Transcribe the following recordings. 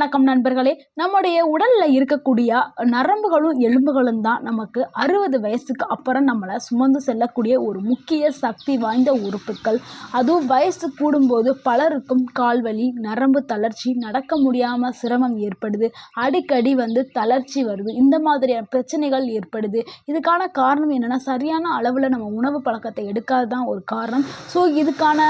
வணக்கம் நண்பர்களே. நம்முடைய உடல்ல இருக்கக்கூடிய நரம்புகளும் எலும்புகளும் தான் நமக்கு 60 வயசுக்கு அப்புறம் நம்மளை சுமந்து செல்லக்கூடிய ஒரு முக்கிய சக்தி வாய்ந்த உறுப்புகள். அதுவும் வயசு கூடும்போது பலருக்கும் கால்வலி, நரம்பு தளர்ச்சி, நடக்க முடியாமல் சிரமம் ஏற்படுது, அடிக்கடி தளர்ச்சி வருது, இந்த மாதிரியான பிரச்சனைகள் ஏற்படுது. இதுக்கான காரணம் என்னென்னா, சரியான அளவில் நம்ம உணவு பழக்கத்தை எடுக்காது தான் ஒரு காரணம். ஸோ இதுக்கான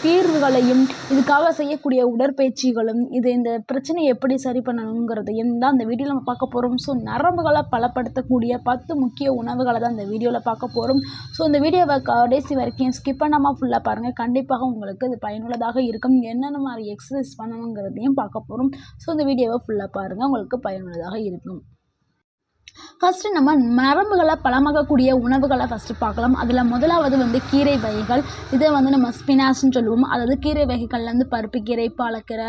தீர்வுகளையும் இதுக்காக செய்யக்கூடிய உடற்பயிற்சிகளும் இந்த பிரச்சனையை எப்படி சரி பண்ணணுங்கிறதையும் தான் இந்த வீடியோவில் நம்ம பார்க்க போகிறோம். ஸோ நரம்புகளை பலப்படுத்தக்கூடிய 10 முக்கிய உணவுகளை தான் இந்த வீடியோவில் பார்க்க போகிறோம். ஸோ இந்த வீடியோவை கடைசி வரைக்கும் ஸ்கிப் பண்ணாமல் ஃபுல்லாக பாருங்கள். கண்டிப்பாக உங்களுக்கு இது பயனுள்ளதாக இருக்கும். என்னென்ன மாதிரி எக்ஸசைஸ் பண்ணணுங்கிறதையும் பார்க்க போகிறோம். ஸோ இந்த வீடியோவை ஃபுல்லாக பாருங்கள், உங்களுக்கு பயனுள்ளதாக இருக்கும். ஃபஸ்ட்டு நம்ம நரம்புகளை பலமாகக்கூடிய உணவுகளை ஃபஸ்ட்டு பார்க்கலாம். அதில் முதலாவது கீரை வகைகள். இதை நம்ம ஸ்பினாச்னு சொல்லுவோம். அதாவது கீரை வகைகள்லேருந்து பருப்பு கீரை, பாலக்கீரை,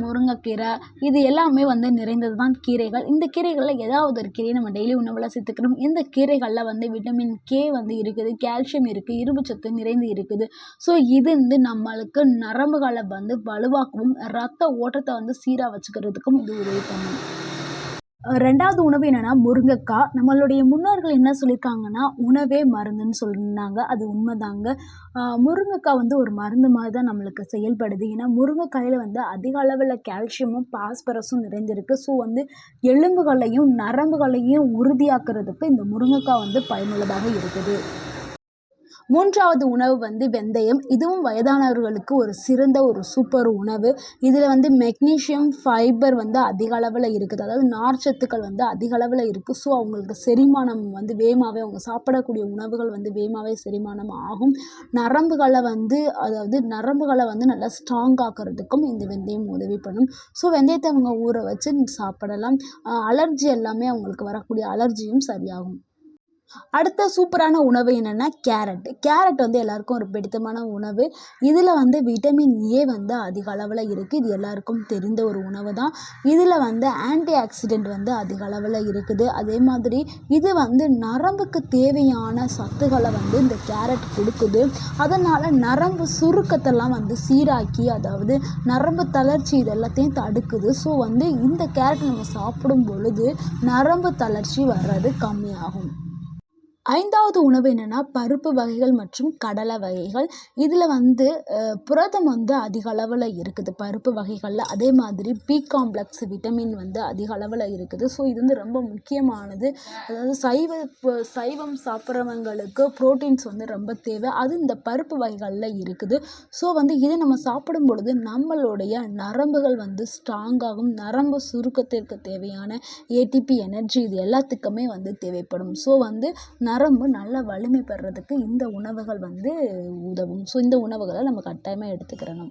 முருங்கைக்கீரை, இது எல்லாமே நிறைந்தது தான் கீரைகள். இந்த கீரைகளில் ஏதாவது ஒரு கீரையை நம்ம டெய்லி உணவில் சேர்த்துக்கணும். இந்த கீரைகளில் விட்டமின் கே இருக்குது, கால்சியம் இருக்குது, இரும்புச்சத்து நிறைந்து இருக்குது. ஸோ இது நம்மளுக்கு நரம்புகளை வலுவாக்கவும் ரத்த ஓட்டத்தை சீராக வச்சுக்கிறதுக்கும் இது உதவி பண்ணும். ரெண்டாவது உணவு என்னென்னா முருங்கைக்காய். நம்மளுடைய முன்னோர்கள் என்ன சொல்லியிருக்காங்கன்னா, உணவே மருந்துன்னு சொன்னாங்க. அது உண்மைதாங்க. முருங்கைக்காய் ஒரு மருந்து மாதிரி தான் நம்மளுக்கு செயல்படுது. ஏன்னா முருங்கைக்காயில் அதிக அளவில் கால்சியமும் பாஸ்பரஸும் நிறைந்திருக்கு. ஸோ எலும்புகளையும் நரம்புகளையும் உறுதியாக்குறதுக்கு இந்த முருங்கைக்காய் பயனுள்ளதாக இருக்குது. மூன்றாவது உணவு வெந்தயம். இதுவும் வயதானவர்களுக்கு ஒரு சிறந்த ஒரு சூப்பர் உணவு. இதில் மெக்னீஷியம், ஃபைபர் அதிக அளவில் இருக்குது. அதாவது நார்ச்சத்துக்கள் அதிக அளவில் இருக்குது. ஸோ அவங்களுக்கு செரிமானம் வேகமாகவே, அவங்க சாப்பிடக்கூடிய உணவுகள் வேகமாகவே செரிமானம் ஆகும். நரம்புகளை அதாவது நரம்புகளை நல்லா ஸ்ட்ராங் ஆக்கிறதுக்கும் இந்த வெந்தயம் உதவி பண்ணும். ஸோ வெந்தயத்தை அவங்க ஊற வச்சு சாப்பிடலாம். அலர்ஜி எல்லாமே அவங்களுக்கு வரக்கூடிய அலர்ஜியும் சரியாகும். அடுத்த சூப்பரான உணவு என்னென்னா கேரட். கேரட் எல்லாருக்கும் ஒரு பிடித்தமான உணவு. இதில் விட்டமின் ஏ அதிக அளவில் இருக்குது. இது எல்லாருக்கும் தெரிந்த ஒரு உணவு தான். இதில் ஆன்டி ஆக்சிடென்ட் அதிக அளவில் இருக்குது. அதே மாதிரி இது நரம்புக்கு தேவையான சத்துக்களை இந்த கேரட் கொடுக்குது. அதனால் நரம்பு சுருக்கத்தெல்லாம் சீராக்கி, அதாவது நரம்பு தளர்ச்சி இது எல்லாத்தையும் தடுக்குது. ஸோ இந்த கேரட் நம்ம சாப்பிடும் பொழுது நரம்பு தளர்ச்சி வர்றது கம்மியாகும். ஐந்தாவது உணவு என்னென்னா பருப்பு வகைகள் மற்றும் கடலை வகைகள். இதில் புரதம் அதிக அளவில் இருக்குது பருப்பு வகைகளில். அதே மாதிரி பி காம்ப்ளெக்ஸ் விட்டமின் அதிக அளவில் இருக்குது. ஸோ இது ரொம்ப முக்கியமானது. அதாவது சைவம் சாப்பிட்றவங்களுக்கு ப்ரோட்டீன்ஸ் ரொம்ப தேவை. அது இந்த பருப்பு வகைகளில் இருக்குது. ஸோ இதை நம்ம சாப்பிடும் பொழுது நம்மளுடைய நரம்புகள் ஸ்ட்ராங்காகும். நரம்பு சுருக்கத்திற்கு தேவையான ஏடிபி எனர்ஜி இது எல்லாத்துக்குமே தேவைப்படும். ஸோ நரம்பு நல்ல வலிமை பெறதுக்கு இந்த உணவுகள் உதவும். ஸோ இந்த உணவுகளை நம்ம கட்டாயமாக எடுத்துக்கிறணும்.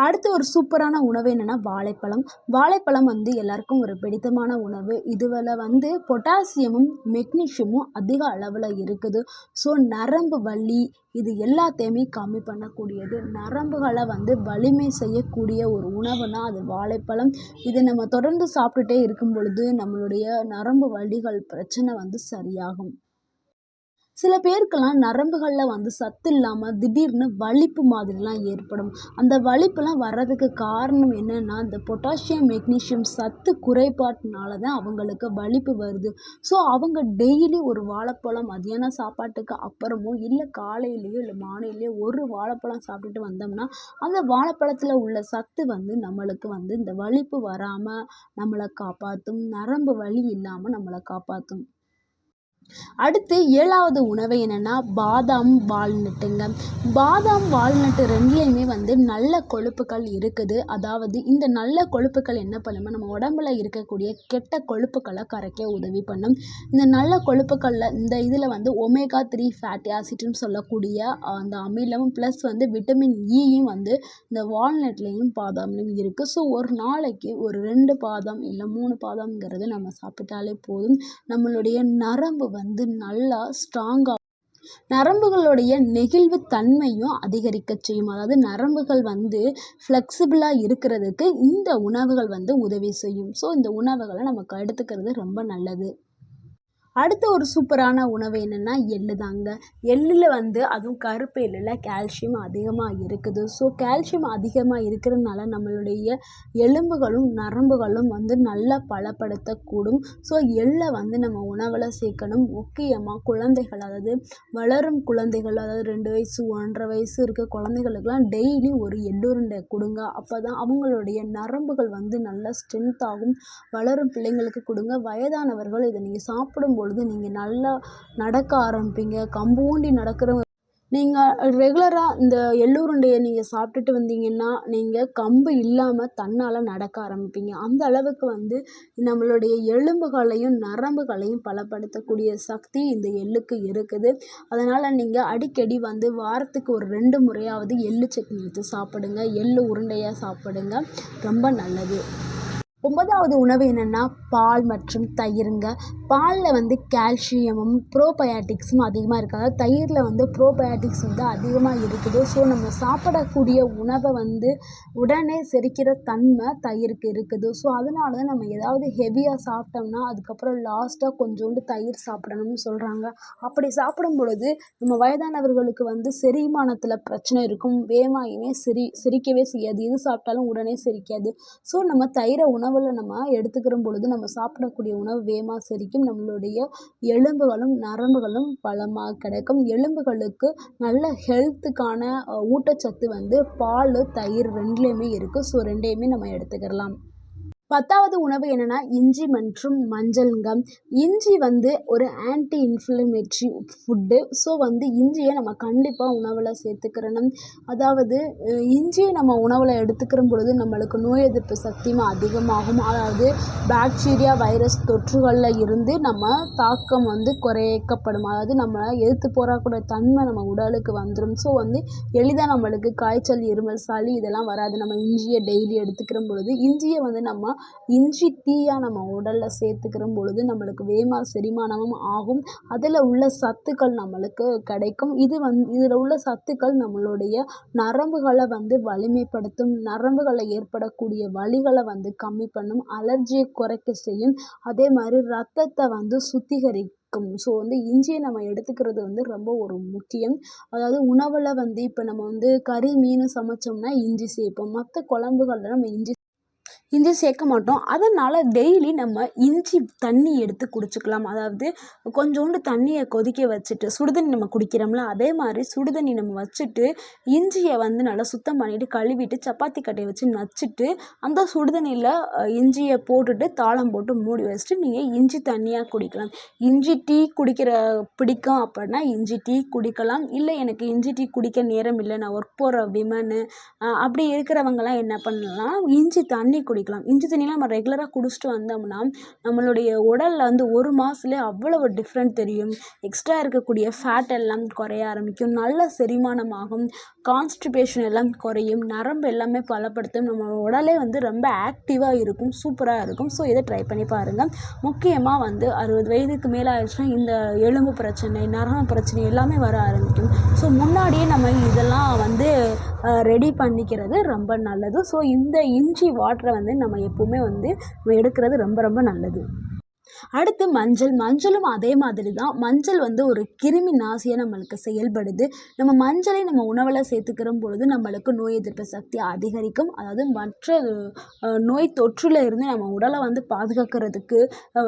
அடுத்து ஒரு சூப்பரான உணவு என்னென்னா வாழைப்பழம். வாழைப்பழம் எல்லாருக்கும் ஒரு பிடித்தமான உணவு. இதில் பொட்டாசியமும் மெக்னீஷியமும் அதிக அளவில் இருக்குது. ஸோ நரம்பு வலி இது எல்லாத்தையுமே கம்மி பண்ணக்கூடியது. நரம்புகளை வலிமை செய்யக்கூடிய ஒரு உணவுனா அது வாழைப்பழம். இதை நம்ம தொடர்ந்து சாப்பிட்டுட்டே இருக்கும் பொழுது நம்மளுடைய நரம்பு வலிகள் பிரச்சனை சரியாகும். சில பேருக்கெல்லாம் நரம்புகளில் சத்து இல்லாமல் திடீர்னு வலிப்பு மாதிரிலாம் ஏற்படும். அந்த வலிப்புலாம் வர்றதுக்கு காரணம் என்னென்னா, இந்த பொட்டாசியம், மெக்னீஷியம் சத்து குறைபாட்டினால தான் அவங்களுக்கு வலிப்பு வருது. ஸோ அவங்க டெய்லி ஒரு வாழைப்பழம் மதியானம் சாப்பாட்டுக்கு அப்புறமோ இல்லை காலையிலையோ இல்லை மாலையிலையோ ஒரு வாழைப்பழம் சாப்பிட்டுட்டு வந்தோம்னா, அந்த வாழைப்பழத்தில் உள்ள சத்து நம்மளுக்கு இந்த வலிப்பு வராமல் நம்மளை காப்பாற்றும். நரம்பு வலி இல்லாமல் நம்மளை காப்பாற்றும். அடுத்து 7வது உணவு என்னென்னா பாதாம், வால்நட்டுங்க. பாதாம், வால்நட்டு ரெண்டுலேயுமே நல்ல கொழுப்புகள் இருக்குது. அதாவது இந்த நல்ல கொழுப்புகள் என்ன பண்ணுமா, நம்ம உடம்புல இருக்கக்கூடிய கெட்ட கொழுப்புகளை கரைக்க உதவி பண்ணும். இந்த நல்ல கொழுப்புகளில் இந்த இதில் ஒமேகா 3 ஃபேட்டி ஆசிட்னு சொல்லக்கூடிய அந்த அமிலம் ப்ளஸ் விட்டமின் ஈயும் இந்த வால்நட்லேயும் பாதாம்லேயும் இருக்குது. ஸோ ஒரு நாளைக்கு ஒரு 2 பாதாம் இல்லை 3 பாதாம்ங்கிறது நம்ம சாப்பிட்டாலே போதும். நம்மளுடைய நரம்பு நல்லா ஸ்ட்ராங்காக, நரம்புகளுடைய நெகிழ்வு தன்மையும் அதிகரிக்க செய்யும். அதாவது நரம்புகள் ஃப்ளெக்சிபிளாக இருக்கிறதுக்கு இந்த உணவுகள் உதவி செய்யும். ஸோ இந்த உணவுகளை நமக்கு எடுத்துக்கிறது ரொம்ப நல்லது. அடுத்த ஒரு சூப்பரான உணவு என்னென்னா எள்ளு தாங்க. எள்ளில் வந்து அதுவும் கருப்பு எள்ளில் கால்சியம் அதிகமாக இருக்குது. ஸோ கால்சியம் அதிகமாக இருக்கிறதுனால நம்மளுடைய எலும்புகளும் நரம்புகளும் வந்து நல்லா பலப்படுத்தக்கூடும். ஸோ எள்ளை வந்து நம்ம உணவில் சேர்க்கணும். முக்கியமாக குழந்தைகள், அதாவது வளரும் குழந்தைகள், அதாவது 2 வயசு 1.5 வயசு இருக்க குழந்தைகளுக்கெல்லாம் டெய்லி ஒரு எள்ளுருண்டை கொடுங்க. அப்போ தான் அவங்களுடைய நரம்புகள் வந்து நல்லா ஸ்ட்ரென்த் ஆகும். வளரும் பிள்ளைங்களுக்கு கொடுங்க. வயதானவர்கள் இதை நீங்கள் சாப்பிடும் பொழுது நீங்கள் நல்லா நடக்க ஆரம்பிப்பீங்க. கம்பு ஊண்டி நடக்கிற நீங்கள் ரெகுலராக இந்த எள்ளுருண்டையை நீங்கள் சாப்பிட்டுட்டு வந்தீங்கன்னா நீங்கள் கம்பு இல்லாமல் தன்னால் நடக்க ஆரம்பிப்பீங்க. அந்த அளவுக்கு வந்து நம்மளுடைய எலும்புகளையும் நரம்புகளையும் பலப்படுத்தக்கூடிய சக்தி இந்த எள்ளுக்கு இருக்குது. அதனால் நீங்கள் அடிக்கடி வந்து வாரத்துக்கு ஒரு 2 முறையாவது எள்ளு சட்னி எடுத்து சாப்பிடுங்க. எள்ளு உருண்டையாக சாப்பிடுங்க. ரொம்ப நல்லது. 9வது உணவு என்னென்னா பால் மற்றும் தயிருங்க. பாலில் வந்து கால்சியமும் ப்ரோபயாட்டிக்ஸும் அதிகமாக இருக்குது. அதாவது தயிரில் வந்து ப்ரோபயாட்டிக்ஸ் வந்து அதிகமாக இருக்குது. ஸோ நம்ம சாப்பிடக்கூடிய உணவை வந்து உடனே செரிக்கிற தன்மை தயிருக்கு இருக்குது. ஸோ அதனால தான் நம்ம ஏதாவது ஹெவியாக சாப்பிட்டோம்னா அதுக்கப்புறம் லாஸ்ட்டாக கொஞ்சோண்டு தயிர் சாப்பிடணும்னு சொல்கிறாங்க. அப்படி சாப்பிடும் பொழுது நம்ம வயதானவர்களுக்கு வந்து செரிமானத்தில் பிரச்சனை இருக்கும். வேகமாகவே செரிக்கவே செய்யாது. எது சாப்பிட்டாலும் உடனே செரிக்காது. ஸோ நம்ம தயிரை உணவில் நம்ம எடுத்துக்கிற பொழுது நம்ம சாப்பிடக்கூடிய உணவு வேகமாக செரிக்கும். நம்மளுடைய எலும்புகளும் நரம்புகளும் பலமாக கிடைக்கும். எலும்புகளுக்கு நல்ல ஹெல்த்துக்கான ஊட்டச்சத்து வந்து பால், தயிர் 2லேயுமே இருக்குது. ஸோ 2யுமே நம்ம எடுத்துக்கிடலாம். 10வது உணவு என்னென்னா இஞ்சி மற்றும் மஞ்சள்ங்க. இஞ்சி வந்து ஒரு ஆன்டி இன்ஃப்ளமேட்ரி ஃபுட்டு. ஸோ வந்து இஞ்சியை நம்ம கண்டிப்பாக உணவில் சேர்த்துக்கிறணும். அதாவது இஞ்சியை நம்ம உணவில் எடுத்துக்கிற பொழுது நம்மளுக்கு நோய் எதிர்ப்பு சக்தியும் அதிகமாகும். அதாவது பாக்டீரியா, வைரஸ் தொற்றுகளில் இருந்து நம்ம தாக்கம் வந்து குறைக்கப்படும். அதாவது நம்ம எதிர்த்து போராடக்கூடிய தன்மை நம்ம உடலுக்கு வந்துடும். ஸோ வந்து எளிதாக நம்மளுக்கு காய்ச்சல், இருமல், சளி இதெல்லாம் வராது. நம்ம இஞ்சியை டெய்லி எடுத்துக்கிற பொழுது இஞ்சியை வந்து நம்ம இஞ்சி டீயாக நம்ம உடலில் சேர்த்துக்கிற பொழுது நம்மளுக்கு வேகமாக செரிமானமும் ஆகும். அதில் உள்ள சத்துக்கள் நம்மளுக்கு கிடைக்கும். இதில் உள்ள சத்துக்கள் நம்மளுடைய நரம்புகளை வந்து வலிமைப்படுத்தும். நரம்புகளில் ஏற்படக்கூடிய வலிகளை வந்து கம்மி பண்ணும். அலர்ஜியை குறைக்க செய்யும். அதே மாதிரி ரத்தத்தை வந்து சுத்திகரிக்கும். ஸோ வந்து இஞ்சியை நம்ம எடுத்துக்கிறது வந்து ரொம்ப ஒரு முக்கியம். அதாவது உணவில் வந்து இப்போ நம்ம வந்து கறி, மீன் சமைச்சோம்னா இஞ்சி சேர்ப்போம். மற்ற குழம்புகளில் நம்ம இஞ்சி சேர்க்க மாட்டோம். அதனால் டெய்லி நம்ம இஞ்சி தண்ணி எடுத்து குடிச்சுக்கலாம். அதாவது கொஞ்சோண்டு தண்ணியை கொதிக்க வச்சுட்டு சுடுதண்ணி நம்ம குடிக்கிறோம்ல, அதே மாதிரி சுடுதண்ணி நம்ம வச்சுட்டு இஞ்சியை வந்து நல்லா சுத்தம் பண்ணிவிட்டு கழுவிட்டு சப்பாத்தி கட்டையை வச்சு நச்சுட்டு அந்த சுடுதண்ணியில் இஞ்சியை போட்டுட்டு தாளம் போட்டு மூடி வச்சுட்டு நீங்கள் இஞ்சி தண்ணியாக குடிக்கலாம். இஞ்சி டீ பிடிக்கும் அப்படின்னா இஞ்சி டீ குடிக்கலாம். இல்லை எனக்கு இஞ்சி டீ குடிக்க நேரம் இல்லை, நான் ஒர்க் போகிற விமனு அப்படி இருக்கிறவங்கலாம் என்ன பண்ணலாம், இஞ்சி தண்ணி குடிக்கலாம். இஞ்சி தண்ணிலாம் நம்ம ரெகுலராக குடிச்சிட்டு வந்தோம்னா நம்மளுடைய உடலில் வந்து 1 மாதத்துலேயே அவ்வளவு டிஃப்ரெண்ட் தெரியும். எக்ஸ்ட்ரா இருக்கக்கூடிய ஃபேட் எல்லாம் குறைய ஆரம்பிக்கும். நல்ல செரிமானமாகும். கான்ஸ்டிபேஷன் எல்லாம் குறையும். நரம்பு எல்லாமே பலப்படுத்தும். நம்ம உடலே வந்து ரொம்ப ஆக்டிவாக இருக்கும். சூப்பராக இருக்கும். ஸோ இதை ட்ரை பண்ணி பாருங்கள். முக்கியமாக வந்து 60 வயதுக்கு மேலே ஆயிடுச்சுன்னா இந்த எலும்பு பிரச்சனை, நரம்பு பிரச்சனை எல்லாமே வர ஆரம்பிக்கும். ஸோ முன்னாடியே நம்ம இதெல்லாம் வந்து ரெடி பண்ணிக்கிறது ரொம்ப நல்லது. ஸோ இந்த இஞ்சி வாட்டரை வந்து நம்ம எப்போவுமே வந்து எடுக்கிறது ரொம்ப ரொம்ப நல்லது. அடுத்து மஞ்சளும் அதே மாதிரி தான். மஞ்சள் வந்து ஒரு கிருமி நாசியாக நம்மளுக்கு செயல்படுது. நம்ம மஞ்சளை நம்ம உணவில் சேர்த்துக்கிற பொழுது நம்மளுக்கு நோய் எதிர்ப்பு சக்தி அதிகரிக்கும். அதாவது மற்ற நோய் தொற்றில் இருந்து நம்ம உடலை வந்து பாதுகாக்கிறதுக்கு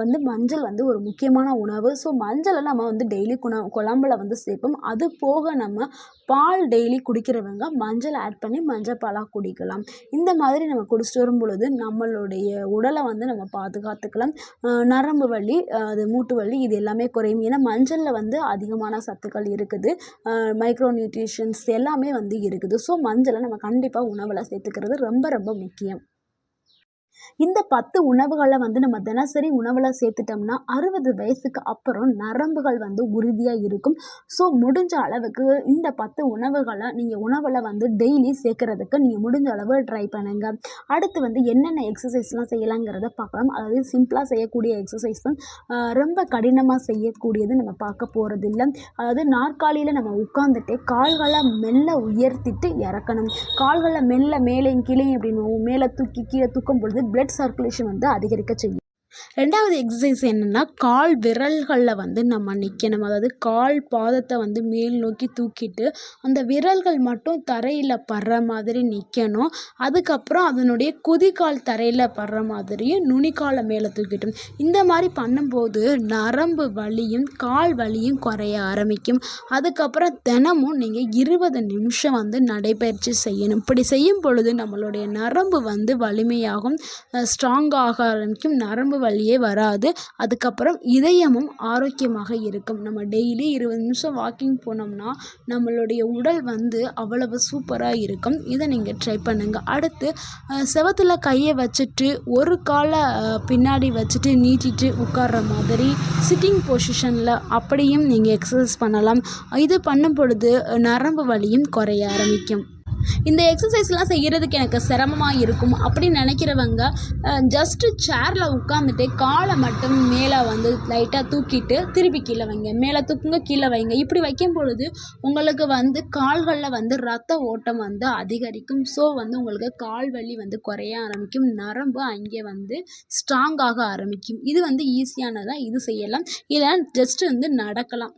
வந்து மஞ்சள் வந்து ஒரு முக்கியமான உணவு. ஸோ மஞ்சளை நம்ம வந்து டெய்லி குழம்புல வந்து சேர்ப்போம். அது போக நம்ம பால் டெய்லி குடிக்கிறவங்க மஞ்சள் ஆட் பண்ணி மஞ்சள் பாலாக குடிக்கலாம். இந்த மாதிரி நம்ம குடிச்சிட்டு வரும் பொழுது நம்மளுடைய உடலை வந்து நம்ம பாதுகாத்துக்கலாம். நரம்பு வலி, அது மூட்டு வலி இது எல்லாமே குறையும். ஏன்னா மஞ்சளில் வந்து அதிகமான சத்துக்கள் இருக்குது. மைக்ரோ நியூட்ரிஷன்ஸ் எல்லாமே வந்து இருக்குது. ஸோ மஞ்சளை நம்ம கண்டிப்பாக உணவில் சேர்த்துக்கிறது ரொம்ப ரொம்ப முக்கியம். இந்த 10 உணவுகளை வந்து நம்ம தினசரி உணவில் சேர்த்துட்டோம்னா 60 வயசுக்கு அப்புறம் நரம்புகள் வந்து உறுதியாக இருக்கும். ஸோ முடிஞ்ச அளவுக்கு இந்த 10 உணவுகளை நீங்கள் உணவில் வந்து டெய்லி சேர்க்கறதுக்கு நீங்கள் முடிஞ்ச அளவு ட்ரை பண்ணுங்கள். அடுத்து வந்து என்னென்ன எக்ஸசைஸ்லாம் செய்யலாங்கிறத பார்க்கலாம். அதாவது சிம்பிளாக செய்யக்கூடிய எக்ஸசைஸ் தான். ரொம்ப கடினமாக செய்யக்கூடியது நம்ம பார்க்க போகிறது இல்லை. அதாவது நாற்காலியில் நம்ம உட்காந்துட்டு கால்களை மெல்ல உயர்த்திட்டு இறக்கணும். கால்களை மெல்ல மேலே கீழே அப்படின்னு மேலே தூக்கி கீழே தூக்கும் பொழுது பிளட் சர்க்குலேஷன் வந்து அதிகரிக்க செய்யும். ரெண்டாவது எக்ஸசைஸ் என்னென்னா, கால் விரல்களில் வந்து நம்ம நிற்கணும். அதாவது கால் பாதத்தை வந்து மேல் நோக்கி தூக்கிட்டு அந்த விரல்கள் மட்டும் தரையில் படுற மாதிரி நிற்கணும். அதுக்கப்புறம் அதனுடைய குதிகால் தரையில் படுற மாதிரியும் நுனிக்காலை மேலே தூக்கிட்டும். இந்த மாதிரி பண்ணும்போது நரம்பு வலியும் கால் வலியும் குறைய ஆரம்பிக்கும். அதுக்கப்புறம் தினமும் நீங்கள் 20 நிமிஷம் வந்து நடைப்பயிற்சி செய்யணும். இப்படி செய்யும் பொழுது நம்மளுடைய நரம்பு வந்து வலிமையாகும், ஸ்ட்ராங்காக ஆரம்பிக்கும், நரம்பு வலியே வராது. அதுக்கப்புறம் இதயமும் ஆரோக்கியமாக இருக்கும். நம்ம டெய்லி 20 நிமிஷம் வாக்கிங் போனோம்னா நம்மளுடைய உடல் வந்து அவ்வளவு சூப்பராக இருக்கும். இதை நீங்கள் ட்ரை பண்ணுங்கள். அடுத்து செவத்தில் கையை வச்சுட்டு ஒரு காலை பின்னாடி வச்சுட்டு நீட்டிட்டு உட்கார்ற மாதிரி சிட்டிங் பொசிஷனில் அப்படியும் நீங்கள் எக்ஸசைஸ் பண்ணலாம். இது பண்ணும் பொழுது நரம்பு வலியும் குறைய ஆரம்பிக்கும். இந்த எக்ஸசைஸ்லாம் செய்கிறதுக்கு எனக்கு சிரமமாக இருக்கும் அப்படின்னு நினைக்கிறவங்க ஜஸ்ட்டு சேரில் உட்காந்துட்டு காலை மட்டும் மேலே வந்து லைட்டாக தூக்கிட்டு திருப்பி கீழே வைங்க, மேலே தூக்குங்க, கீழே வைங்க. இப்படி வைக்கும் பொழுது உங்களுக்கு வந்து கால்களில் வந்து ரத்த ஓட்டம் வந்து அதிகரிக்கும். ஸோ வந்து உங்களுக்கு கால் வலி வந்து குறைய ஆரம்பிக்கும், நரம்பு அங்கே வந்து ஸ்ட்ராங்காக ஆரம்பிக்கும். இது வந்து ஈஸியானதான், இது செய்யலாம். இல்லை ஜஸ்ட்டு வந்து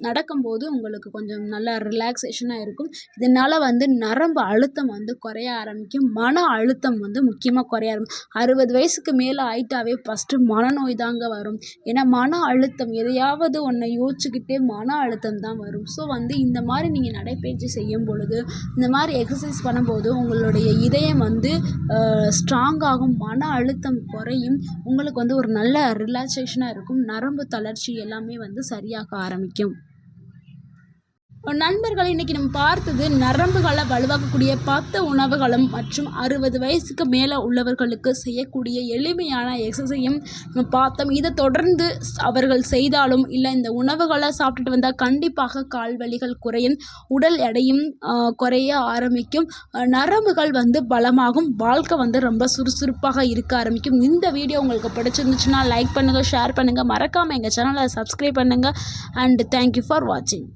நடக்கும்போது உங்களுக்கு கொஞ்சம் நல்லா ரிலாக்ஸேஷனாக இருக்கும். இதனால் வந்து நரம்பு அழுத்தம் வந்து குறைய ஆரம்பிக்கும். மன அழுத்தம் வந்து முக்கியமாக குறைய ஆரம்பிக்கும். 60 வயசுக்கு மேலே ஆயிட்டாவே ஃபஸ்ட்டு மனநோய் தாங்க வரும். ஏன்னா மன அழுத்தம், எதையாவது ஒன்றை யோசிச்சுக்கிட்டே மன அழுத்தம் தான் வரும். ஸோ வந்து இந்த மாதிரி நீங்கள் நடைப்பயிற்சி செய்யும் பொழுது, இந்த மாதிரி எக்ஸசைஸ் பண்ணும்போது உங்களுடைய இதயம் வந்து ஸ்ட்ராங்காகும், மன அழுத்தம் குறையும், உங்களுக்கு வந்து ஒரு நல்ல ரிலாக்ஸேஷனாக இருக்கும், நரம்பு தளர்ச்சி எல்லாமே வந்து சரியாக ஆரம்பிக்கும். நண்பர்கள், இன்றைக்கி நம்ம பார்த்தது நரம்புகளை வலுவாக்கக்கூடிய 10 உணவுகளும் மற்றும் 60 வயசுக்கு மேலே உள்ளவர்களுக்கு செய்யக்கூடிய எளிமையான எக்ஸசைஸையும் நம்ம பார்த்தோம். இதை தொடர்ந்து அவர்கள் செய்தாலும் இல்லை இந்த உணவுகளை சாப்பிட்டுட்டு வந்தால் கண்டிப்பாக கால் வலிகள் குறையும், உடல் எடையும் குறைய ஆரம்பிக்கும், நரம்புகள் வந்து பலமாகும், வாழ்க்கை வந்து ரொம்ப சுறுசுறுப்பாக இருக்க ஆரம்பிக்கும். இந்த வீடியோ உங்களுக்கு பிடிச்சிருந்துச்சுன்னா லைக் பண்ணுங்கள், ஷேர் பண்ணுங்கள், மறக்காமல் எங்கள் சேனலை சப்ஸ்கிரைப் பண்ணுங்கள். அண்ட் தேங்க்யூ ஃபார் வாட்சிங்.